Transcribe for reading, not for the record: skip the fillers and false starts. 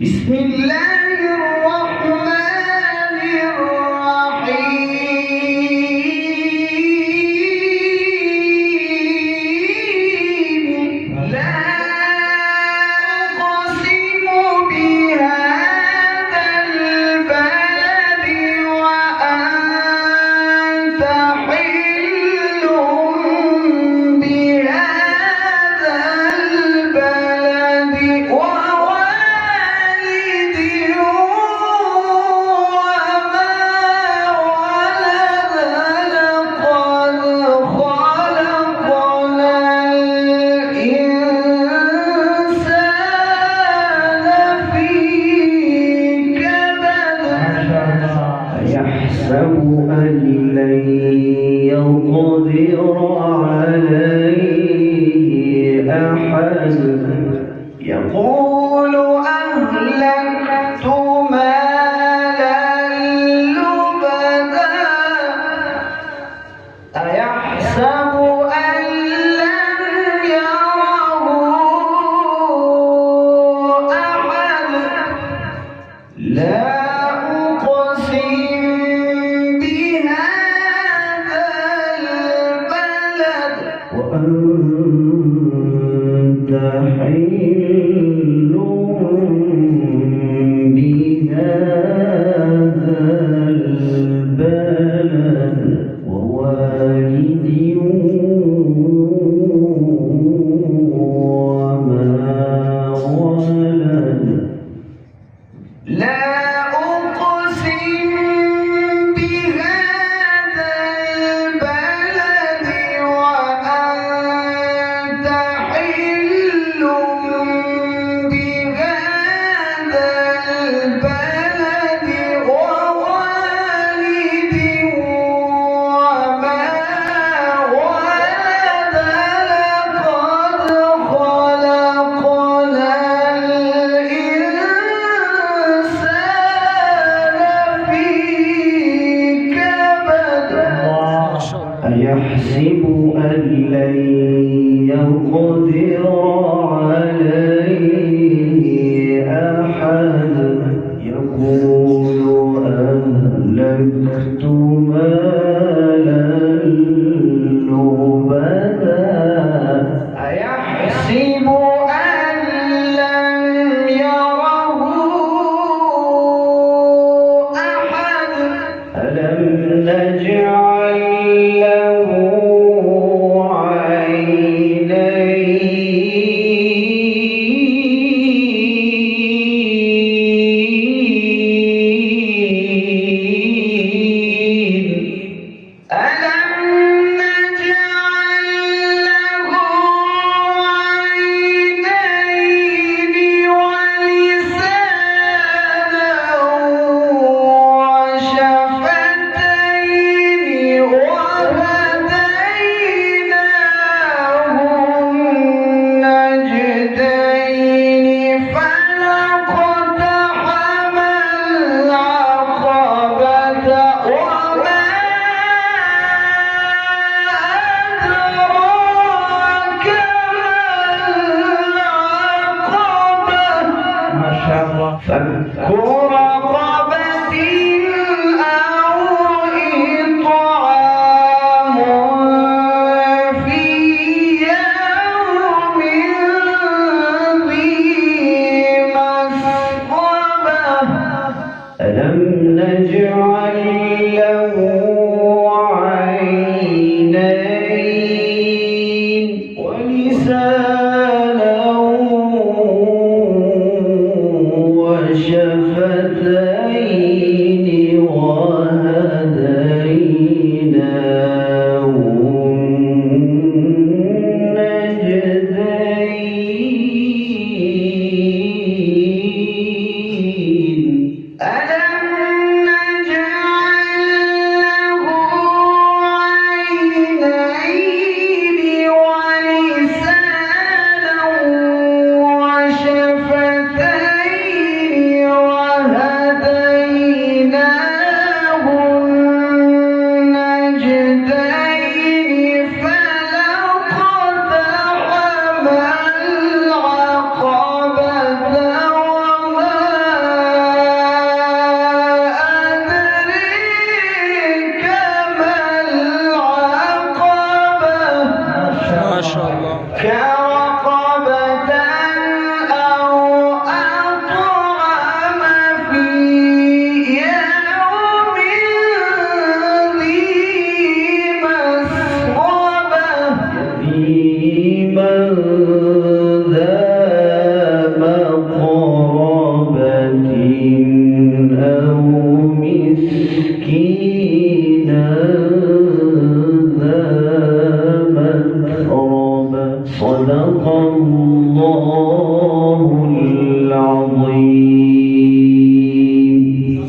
بسم الله الرحمن الرحيم لا أقسم بهذا البلد وأنت حل بهذا البلد ووالد وما ولد لقد خلقنا الإنسان في كبد أيحسب أن لن يقدر عليه أحد يقول أهلكت مالا لبدا أيحسب أن لم يره أحد لا أقسم بهذا البلد وأنت حل بهذا البلد ووالد وما ولد لا أقسم بهذا البلد وأنت حل بهذا البلد ووالد وما ولد لقد خلقنا الإنسان في كبد أيحسب أن لن يقدر عليه أحد يقول أهلكت مالا لبدا أيحسب أن لم يره أحد ألم نجعل له عينين ألم نجعل له عينين ولسانا وشفتين وهديناه النجدين فلاقتحم العقبة وما أدراك ما العقبة ما شاء الله فك رقبة أو إطعام في يوم ذي مسغبة ألم نجعل